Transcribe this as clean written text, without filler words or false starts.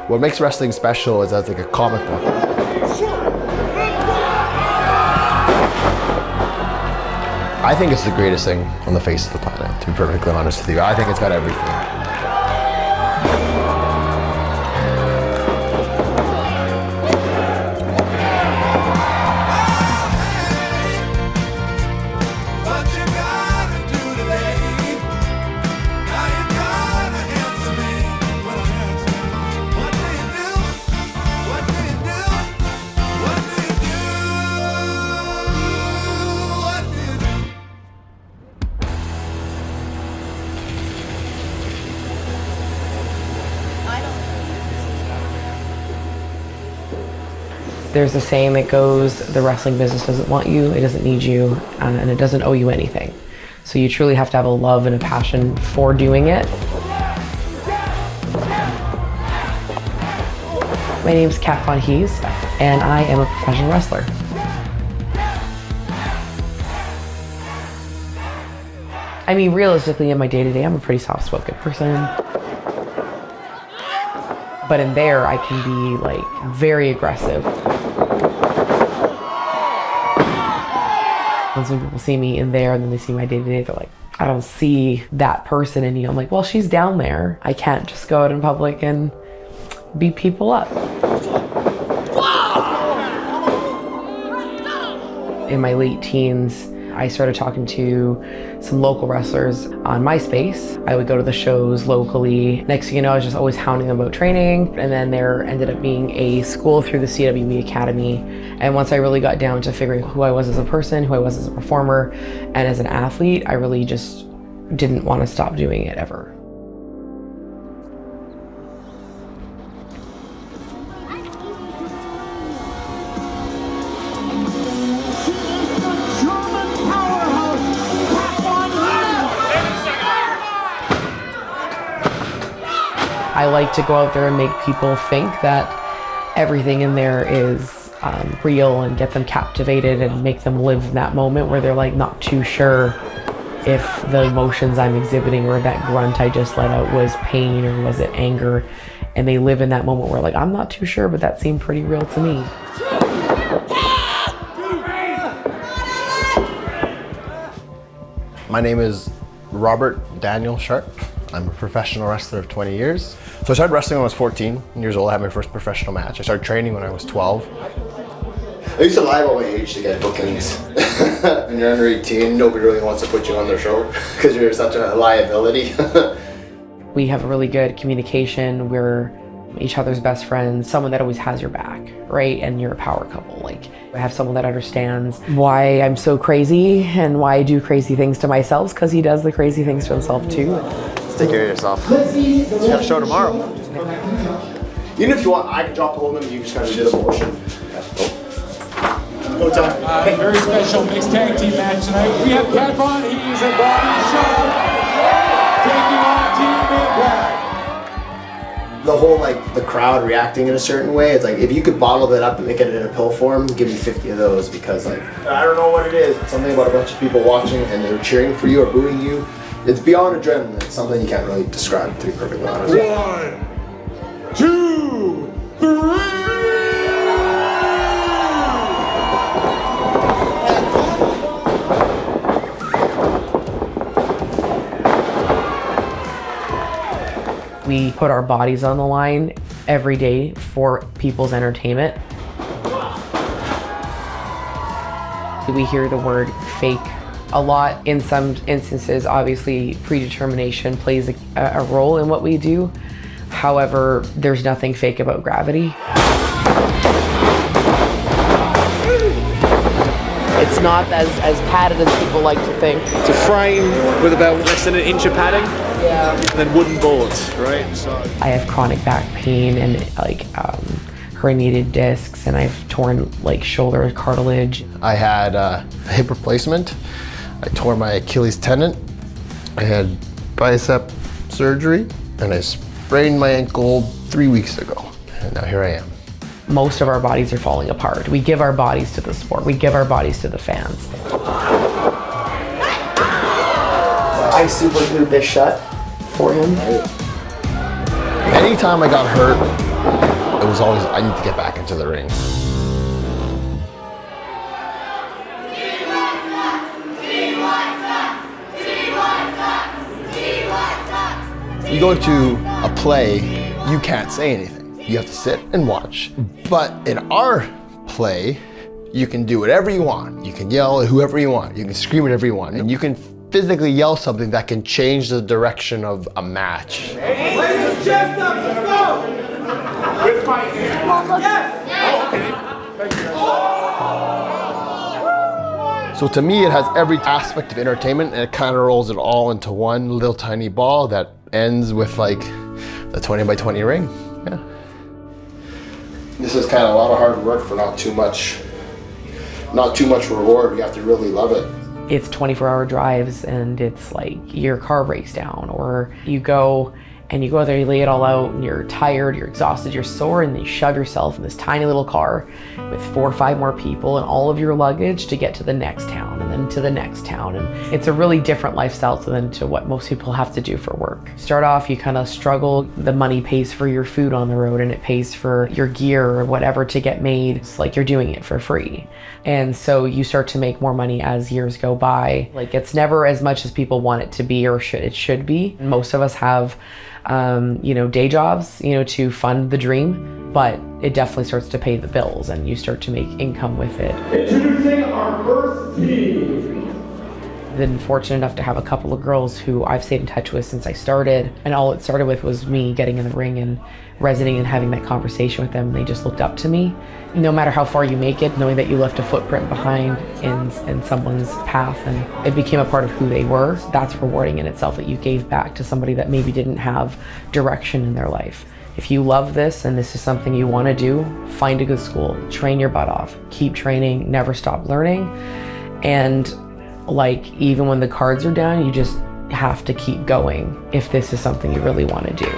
What makes wrestling special is as like a comic book. I think it's the greatest thing on the face of the planet, to be perfectly honest with you. I think it's got everything. There's a saying that goes, the wrestling business doesn't want you, it doesn't need you, and it doesn't owe you anything. So you truly have to have a love and a passion for doing it. My name's Kat Von Heez, and I am a professional wrestler. I mean, realistically, in my day-to-day, I'm a pretty soft-spoken person. But in there, I can be like very aggressive. Once when people see me in there and then they see my day-to-day, they're like, I don't see that person in you. I'm like, well, she's down there. I can't just go out in public and beat people up. In my late teens, I started talking to some local wrestlers on MySpace. I would go to the shows locally. Next thing you know, I was just always hounding them about training. And then there ended up being a school through the CWB Academy. And once I really got down to figuring who I was as a person, who I was as a performer, and as an athlete, I really just didn't want to stop doing it ever. I like to go out there and make people think that everything in there is real and get them captivated and make them live in that moment where they're like not too sure if the emotions I'm exhibiting or that grunt I just let out was pain or was it anger, and they live in that moment where like, I'm not too sure, but that seemed pretty real to me. My name is Robert Daniel Sharp. I'm a professional wrestler of 20 years. So I started wrestling when I was 14 years old. I had my first professional match. I started training when I was 12. I used to lie about my age to get bookings. When you're under 18, nobody really wants to put you on their show because you're such a liability. We have really good communication. We're each other's best friends, someone that always has your back, right? And you're a power couple. Like, I have someone that understands why I'm so crazy and why I do crazy things to myself, because he does the crazy things to himself too. Take care of yourself. You have a show tomorrow. Even if you want, I can drop the whole number, you just kind of did a motion. No time. Very special mixed tag team match tonight. We have Kat Von Heez and Bobby Sharp taking on Team Impact. The whole, like, the crowd reacting in a certain way, it's like, if you could bottle that up and make it in a pill form, give me 50 of those, because, like, I don't know what it is. It's something about a bunch of people watching and they're cheering for you or booing you. It's beyond adrenaline. It's something you can't really describe, to be perfectly honest. 1, 2, 3. We put our bodies on the line every day for people's entertainment. We hear the word fake a lot. In some instances, obviously, predetermination plays a role in what we do. However, there's nothing fake about gravity. It's not as padded as people like to think. It's a frame with about less than an inch of padding. Yeah. And then wooden boards, right? So I have chronic back pain and like herniated discs, and I've torn like shoulder cartilage. I had a hip replacement. I tore my Achilles tendon. I had bicep surgery, and I sprained my ankle 3 weeks ago. And now here I am. Most of our bodies are falling apart. We give our bodies to the sport. We give our bodies to the fans. I super glued this shut for him. Anytime I got hurt, It was always, I need to get back into the ring. You go to a play, you can't say anything. You have to sit and watch. But in our play, you can do whatever you want. You can yell at whoever you want. You can scream at whatever you want. And you can physically yell something that can change the direction of a match. Ladies, chest up, let's go! With my hand. Yes! So to me, it has every aspect of entertainment, and it kind of rolls it all into one little tiny ball that ends with like the 20 by 20 ring. Yeah. This is kind of a lot of hard work for not too much reward. You have to really love it. It's 24-hour drives, and it's like your car breaks down, or you go there, you lay it all out, and you're tired, you're exhausted, you're sore, and then you shove yourself in this tiny little car with 4 or 5 more people and all of your luggage to get to the next town and then to the next town. And it's a really different lifestyle than to what most people have to do for work. Start off, you kind of struggle. The money pays for your food on the road, and it pays for your gear or whatever to get made. It's like you're doing it for free. And so you start to make more money as years go by. Like, it's never as much as people want it to be, or it should be. Most of us have day jobs, to fund the dream, but it definitely starts to pay the bills, and you start to make income with it. Introducing our first team. Been fortunate enough to have a couple of girls who I've stayed in touch with since I started, and all it started with was me getting in the ring and resonating and having that conversation with them. They just looked up to me. No matter how far you make it, knowing that you left a footprint behind in someone's path, and it became a part of who they were, that's rewarding in itself, that you gave back to somebody that maybe didn't have direction in their life. If you love this and this is something you want to do, find a good school, train your butt off, keep training, never stop learning. And even when the cards are down, you just have to keep going if this is something you really want to do.